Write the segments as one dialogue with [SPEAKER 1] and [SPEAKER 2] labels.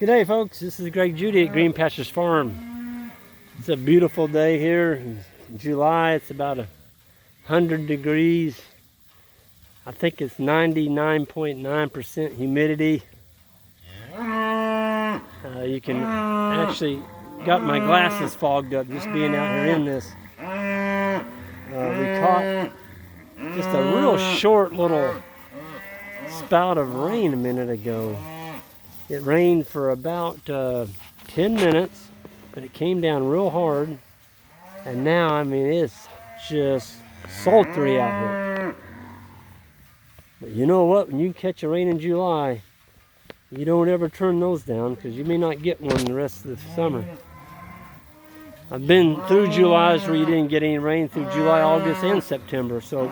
[SPEAKER 1] Good day, folks. This is Judy at Green Pastures Farm. It's a beautiful day here in July. It's about 100 degrees. I think it's 99.9% humidity. You can actually got my glasses fogged up just being out here in this. We caught just a real short little spout of rain a minute ago. It rained for about 10 minutes, but it came down real hard. And now, I mean, it's just sultry out here. But you know what? When you catch a rain in July, you don't ever turn those down because you may not get one the rest of the summer. I've been through Julys where you didn't get any rain through July, August, and September. So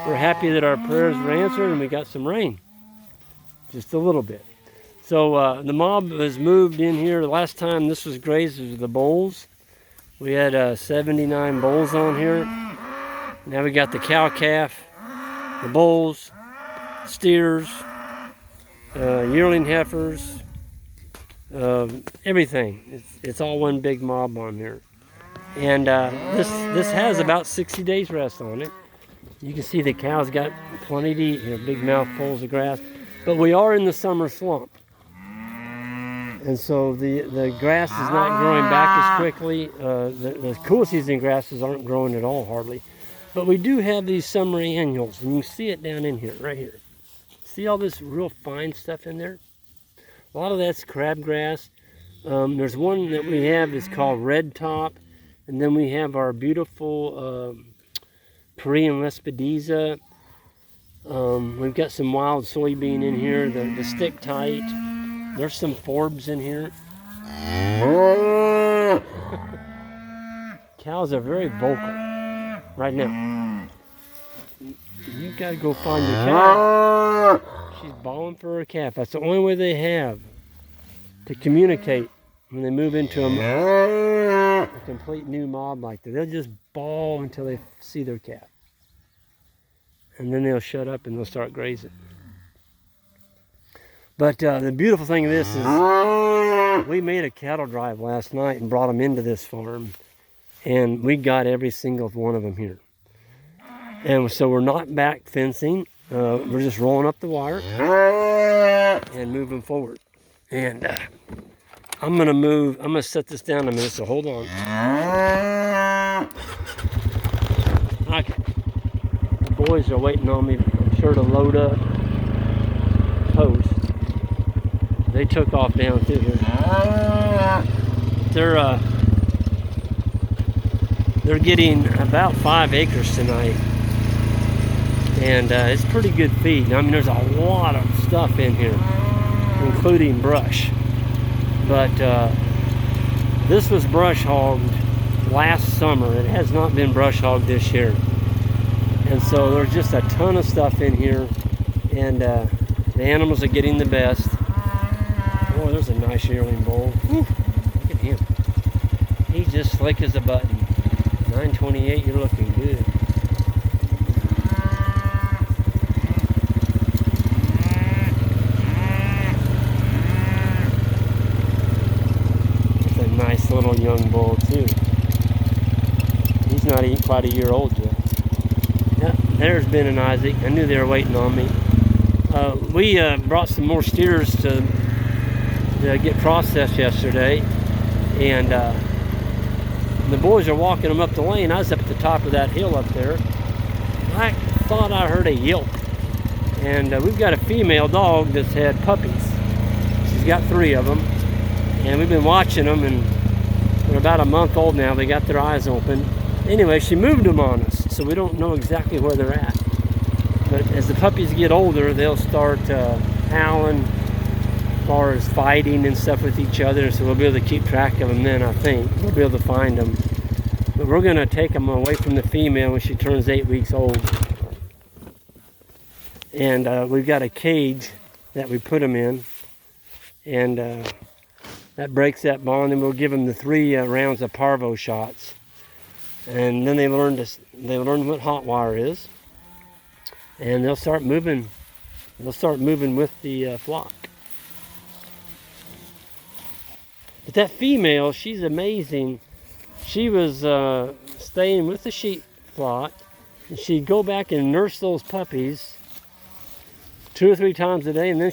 [SPEAKER 1] we're happy that our prayers were answered and we got some rain. Just a little bit. So the mob has moved in here. The last time this was grazed was the bulls. We had 79 bulls on here. Now we got the cow-calf, the bulls, steers, yearling heifers, everything. It's all one big mob on here. And this has about 60 days rest on it. You can see the cows got plenty to eat, big mouthfuls of grass. But we are in the summer slump. And so the grass is not growing back as quickly. The cool season grasses aren't growing at all, hardly. But we do have these summer annuals, and you see it down in here, right here. See all this real fine stuff in there? A lot of that's crabgrass. There's one that we have that's called red top. And then we have our beautiful Korean Lespedeza. We've got some wild soybean in here, the stick tight. There's some forbs in here. Cows are very vocal right now. You gotta go find your calf. She's bawling for her calf. That's the only way they have to communicate when they move into a complete new mob like that. They'll just bawl until they see their calf. And then they'll shut up and they'll start grazing. But the beautiful thing of this is we made a cattle drive last night and brought them into this farm. And we got every single one of them here. And so we're not back fencing. We're just rolling up the wire and moving forward. And I'm going to set this down a minute, so hold on. Okay. The boys are waiting on me, I'm sure, to load up post. They took off down through here. They're getting about 5 acres tonight. And it's pretty good feed. I mean, there's a lot of stuff in here, including brush. But this was brush hogged last summer. It has not been brush hogged this year. And so there's just a ton of stuff in here. And the animals are getting the best. Oh, there's a nice yearling bull. Whew, look at him. He's just slick as a button. 928, you're looking good. It's a nice little young bull too. He's not even quite a year old yet. Yeah, there's Ben and Isaac. I knew they were waiting on me. We brought some more steers to get processed yesterday, and the boys are walking them up the lane. I was up at the top of that hill up there. I thought I heard a yelp, and we've got a female dog that's had puppies. She's got 3 of them, and we've been watching them, and they're about a month old now. They got their eyes open. Anyway, she moved them on us, so we don't know exactly where they're at. But as the puppies get older, they'll start howling as far as fighting and stuff with each other, so we'll be able to keep track of them then, I think. We'll be able to find them. But we're going to take them away from the female when she turns 8 weeks old. And we've got a cage that we put them in, and that breaks that bond, and we'll give them the 3 rounds of parvo shots. And then they learn what hot wire is, and they'll start moving They'll start moving with the flock. But that female, she's amazing. She was staying with the sheep flock, and she'd go back and nurse those puppies 2 or 3 times a day. And then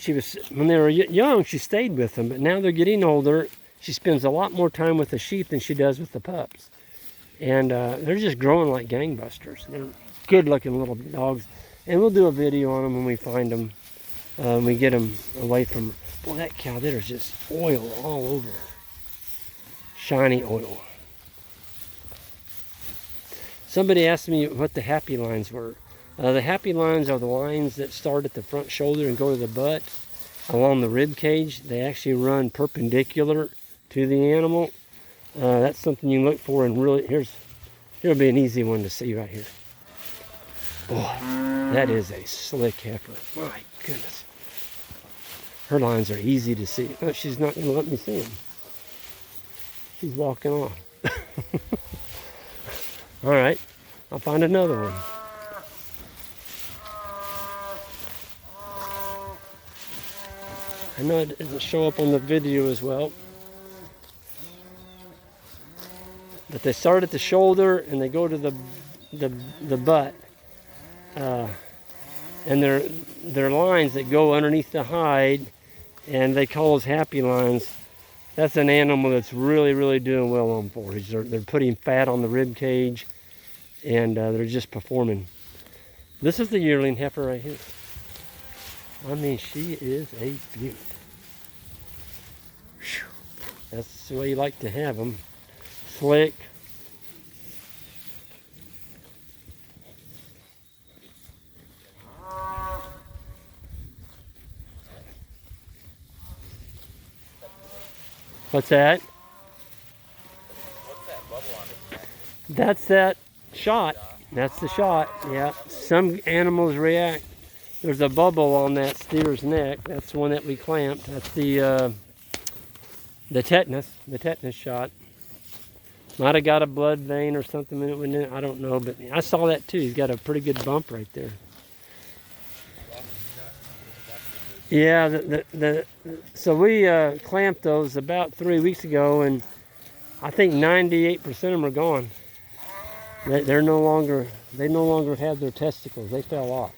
[SPEAKER 1] when they were young, she stayed with them. But now they're getting older. She spends a lot more time with the sheep than she does with the pups. And they're just growing like gangbusters. They're good-looking little dogs. And we'll do a video on them when we find them. We get them away from... Boy, that cow, there's just oil all over her. Shiny oil. Somebody asked me what the happy lines were. The happy lines are the lines that start at the front shoulder and go to the butt along the rib cage. They actually run perpendicular to the animal. That's something you can look for, and really, here'll be an easy one to see right here. Boy, that is a slick heifer. My goodness. Her lines are easy to see. Oh, she's not going to let me see them. She's walking off. All right, I'll find another one. I know it doesn't show up on the video as well, but they start at the shoulder and they go to the butt, and they're lines that go underneath the hide, and they call those happy lines. That's an animal that's really, really doing well on forage. They're putting fat on the rib cage, and they're just performing. This is the yearling heifer right here. I mean, she is a beaut. That's the way you like to have them. Slick. What's that?
[SPEAKER 2] What's that bubble on it?
[SPEAKER 1] That's that shot. That's the shot. Yeah. Some animals react. There's a bubble on that steer's neck. That's the one that we clamped. That's the tetanus shot. Might have got a blood vein or something in it. I don't know, but I saw that too. He's got a pretty good bump right there. Yeah, so we clamped those about 3 weeks ago, and I think 98% of them are gone. They no longer have their testicles. They fell off.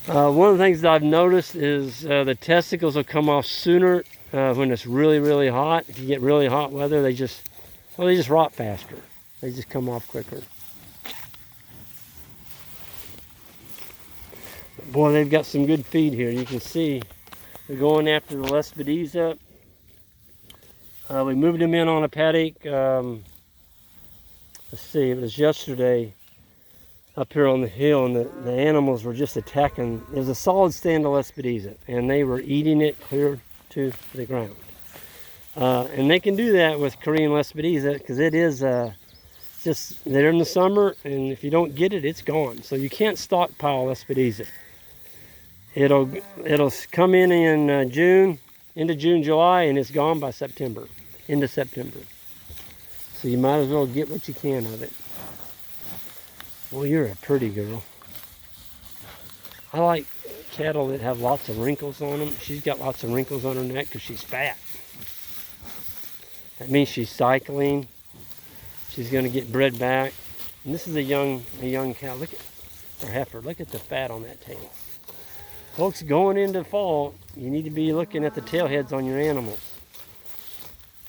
[SPEAKER 1] One of the things that I've noticed is the testicles will come off sooner when it's really, really hot. If you get really hot weather, they just rot faster. They just come off quicker. Boy, they've got some good feed here. You can see they're going after the Lespedeza. We moved them in on a paddock. Let's see, it was yesterday up here on the hill, and the animals were just attacking. It was a solid stand of Lespedeza, and they were eating it clear to the ground. And they can do that with Korean Lespedeza because it is just there in the summer, and if you don't get it, it's gone. So you can't stockpile Lespedeza. It'll come in June, into June, July, and it's gone by September, into September. So you might as well get what you can of it. Well, you're a pretty girl. I like cattle that have lots of wrinkles on them. She's got lots of wrinkles on her neck because she's fat. That means she's cycling. She's going to get bred back. And this is a young cow. Look at her heifer. Look at the fat on that tail. Folks, going into fall, you need to be looking at the tail heads on your animals.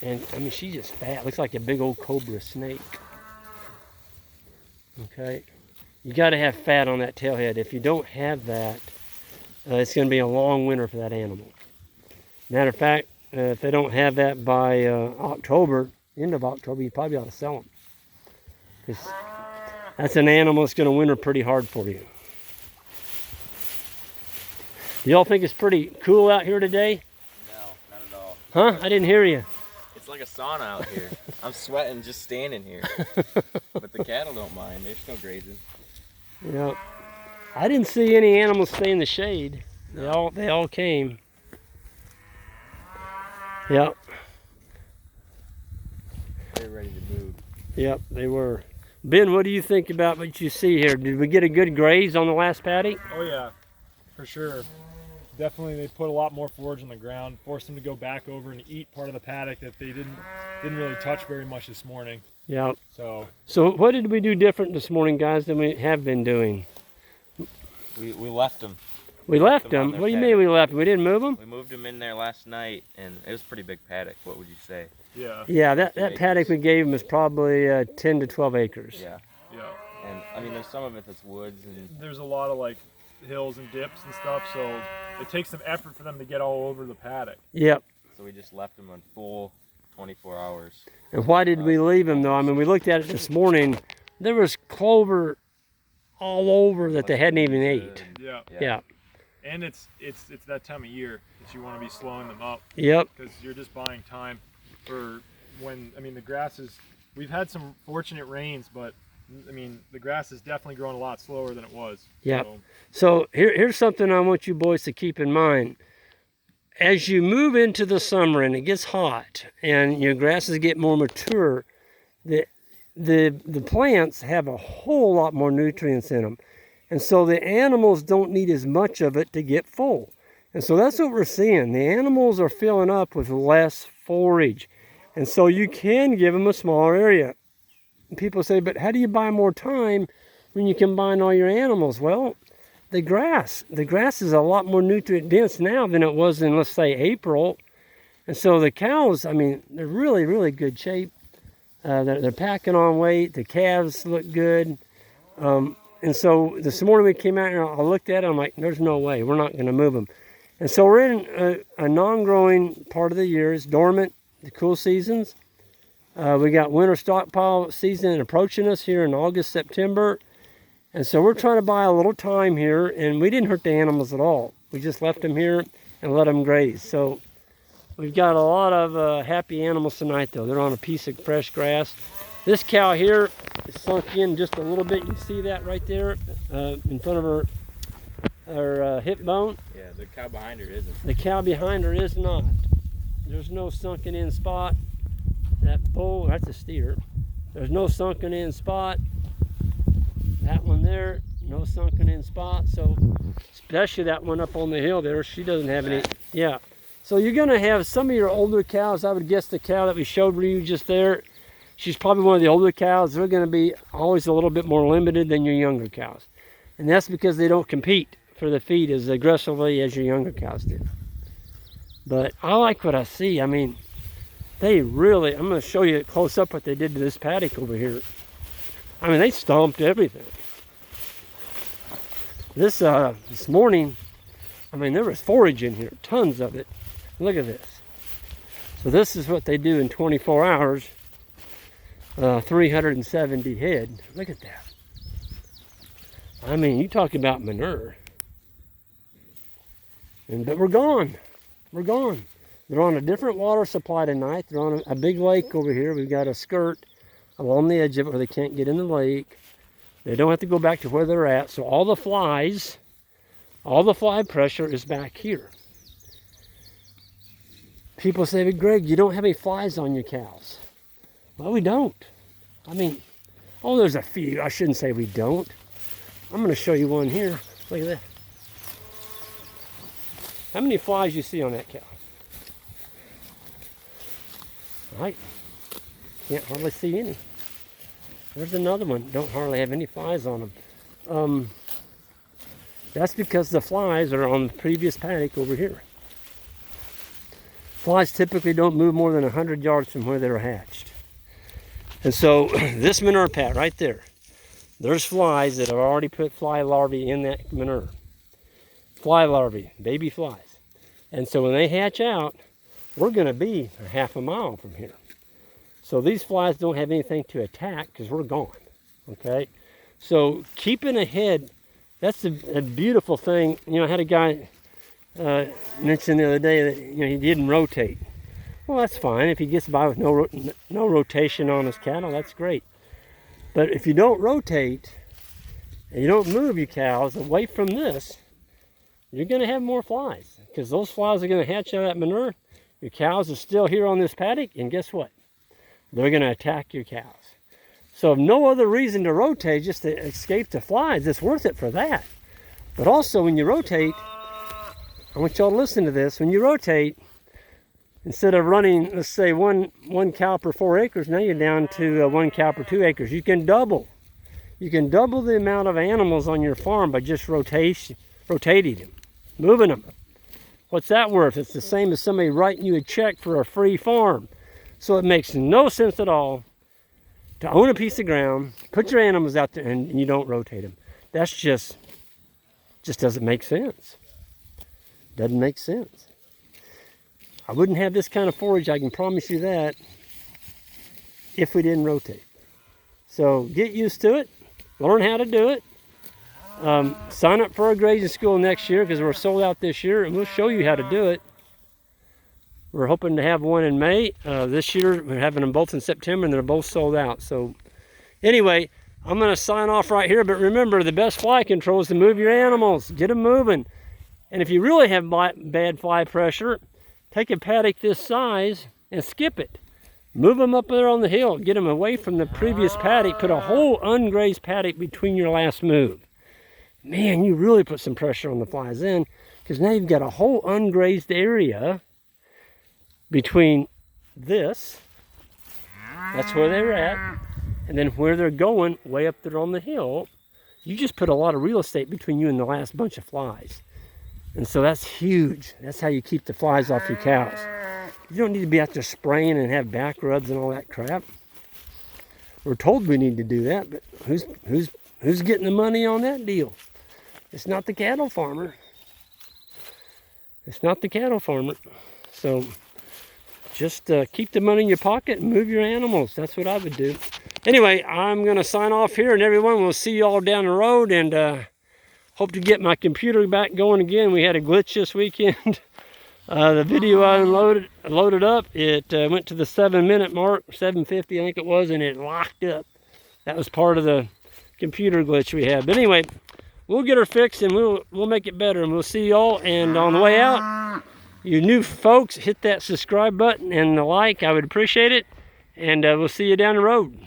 [SPEAKER 1] And I mean, she's just fat. Looks like a big old cobra snake. Okay, you got to have fat on that tail head. If you don't have that, it's going to be a long winter for that animal. Matter of fact, if they don't have that by October, end of October, you probably ought to sell them. Because that's an animal that's going to winter pretty hard for you. Y'all think it's pretty cool out here today?
[SPEAKER 2] No, not at all.
[SPEAKER 1] Huh? I didn't hear you.
[SPEAKER 2] It's like a sauna out here. I'm sweating just standing here. But the cattle don't mind. They're still grazing.
[SPEAKER 1] Yeah. I didn't see any animals stay in the shade. They all came. Yep.
[SPEAKER 2] They're ready to move.
[SPEAKER 1] Yep, they were. Ben, what do you think about what you see here? Did we get a good graze on the last paddock?
[SPEAKER 3] Oh yeah. for sure. Definitely, they put a lot more forage on the ground, forced them to go back over and eat part of the paddock that they didn't really touch very much this morning.
[SPEAKER 1] Yeah.
[SPEAKER 3] So
[SPEAKER 1] what did we do different this morning, guys, than we have been doing?
[SPEAKER 2] We left them.
[SPEAKER 1] We left them? What do you mean we left them? We didn't move them?
[SPEAKER 2] We moved them in there last night, and it was a pretty big paddock. What would you say?
[SPEAKER 3] yeah.
[SPEAKER 1] Yeah, that paddock we gave them is probably 10 to 12 acres.
[SPEAKER 2] Yeah.
[SPEAKER 3] Yeah.
[SPEAKER 2] And I mean, there's some of it that's woods, and
[SPEAKER 3] There's a lot of like hills and dips and stuff, so it takes some effort for them to get all over the paddock.
[SPEAKER 1] Yep.
[SPEAKER 2] so we just left them on full 24 hours.
[SPEAKER 1] And why did we leave them though? I mean, we looked at it this morning. There was clover all over that they hadn't even ate.
[SPEAKER 3] Yeah.
[SPEAKER 1] Yeah.
[SPEAKER 3] And it's that time of year that you want to be slowing them up.
[SPEAKER 1] Yep.
[SPEAKER 3] Because you're just buying time for when, I mean, the grass is, we've had some fortunate rains, but I mean, the grass is definitely growing a lot slower than it was.
[SPEAKER 1] Yeah. So here's something I want you boys to keep in mind. As you move into the summer and it gets hot and your grasses get more mature, the plants have a whole lot more nutrients in them. And so the animals don't need as much of it to get full. And so that's what we're seeing. The animals are filling up with less forage. And so you can give them a smaller area. People say, but how do you buy more time when you combine all your animals? Well, the grass is a lot more nutrient dense now than it was in, let's say, April. And so the cows, I mean, they're really, really good shape. They're packing on weight. The calves look good. And so this morning we came out and I looked at it, I'm like, there's no way, we're not going to move them. And so we're in a non-growing part of the year. It's dormant, the cool seasons. We got winter stockpile season approaching us here in August, September. And so we're trying to buy a little time here, and we didn't hurt the animals at all. We just left them here and let them graze. So we've got a lot of happy animals tonight though. They're on a piece of fresh grass. This cow here is sunk in just a little bit. You can see that right there in front of her hip bone.
[SPEAKER 2] Yeah, the cow behind her isn't.
[SPEAKER 1] The cow behind her is not. There's no sunken in spot. That bull, that's a steer. There's no sunken in spot. That one there, no sunken in spot. So especially that one up on the hill there, she doesn't have any. Yeah. So you're gonna have some of your older cows. I would guess the cow that we showed you just there, she's probably one of the older cows. They're going to be always a little bit more limited than your younger cows. And that's because they don't compete for the feed as aggressively as your younger cows do. But I like what I see. I mean, they really, I'm going to show you close up what they did to this paddock over here. I mean, they stomped everything. This morning, I mean, there was forage in here, tons of it. Look at this. So this is what they do in 24 hours. 370 head. Look at that. I mean, you talk about manure. But we're gone. We're gone. They're on a different water supply tonight. They're on a big lake over here. We've got a skirt along the edge of it where they can't get in the lake. They don't have to go back to where they're at. So all the fly pressure is back here. People say, but Greg, you don't have any flies on your cows. Well, we don't. I mean, oh, there's a few. I shouldn't say we don't. I'm going to show you one here. Look at that. How many flies you see on that cow? Right. Can't hardly see any. There's another one. Don't hardly have any flies on them. That's because the flies are on the previous paddock over here. Flies typically don't move more than 100 yards from where they're hatched. And so this manure pad right there, there's flies that have already put fly larvae in that manure. Fly larvae, baby flies. And so when they hatch out, we're going to be a half a mile from here. So these flies don't have anything to attack because we're gone. Okay? So keeping ahead, that's a beautiful thing. You know, I had a guy mention the other day that he didn't rotate. Well, that's fine. If he gets by with no rotation on his cattle, that's great. But if you don't rotate and you don't move your cows away from this, you're going to have more flies because those flies are going to hatch out of that manure. Your cows are still here on this paddock, and guess what? They're going to attack your cows. So if no other reason to rotate, just to escape the flies, it's worth it for that. But also when you rotate, I want y'all to listen to this. When you rotate, instead of running, let's say one cow per 4 acres, now you're down to 1 cow per 2 acres. You can double. You can double the amount of animals on your farm by just rotating them, moving them. What's that worth? It's the same as somebody writing you a check for a free farm. So it makes no sense at all to own a piece of ground, put your animals out there, and you don't rotate them. That's just doesn't make sense. Doesn't make sense. I wouldn't have this kind of forage, I can promise you that, if we didn't rotate. So get used to it. Learn how to do it. Sign up for a grazing school next year because we're sold out this year, and we'll show you how to do it. We're hoping to have one in May. This year we're having them both in September, and they're both sold out. So anyway, I'm going to sign off right here. But remember, the best fly control is to move your animals. Get them moving. And if you really have bad fly pressure, take a paddock this size and skip it. Move them up there on the hill. Get them away from the previous paddock. Put a whole ungrazed paddock between your last move. Man, you really put some pressure on the flies in, because now you've got a whole ungrazed area between this, that's where they're at, and then where they're going, way up there on the hill. You just put a lot of real estate between you and the last bunch of flies. And so that's huge. That's how you keep the flies off your cows. You don't need to be out there spraying and have back rubs and all that crap. We're told we need to do that, but who's getting the money on that deal? It's not the cattle farmer. It's not the cattle farmer. So just keep the money in your pocket and move your animals. That's what I would do. Anyway, I'm going to sign off here, and everyone, we'll see you all down the road, and hope to get my computer back going again. We had a glitch this weekend. The video I loaded up, it went to the 7-minute mark, 7:50 I think it was, and it locked up. That was part of the computer glitch we had. But anyway, we'll get her fixed, and we'll make it better, and we'll see y'all. And on the way out, you new folks, hit that subscribe button and the like. I would appreciate it. And we'll see you down the road.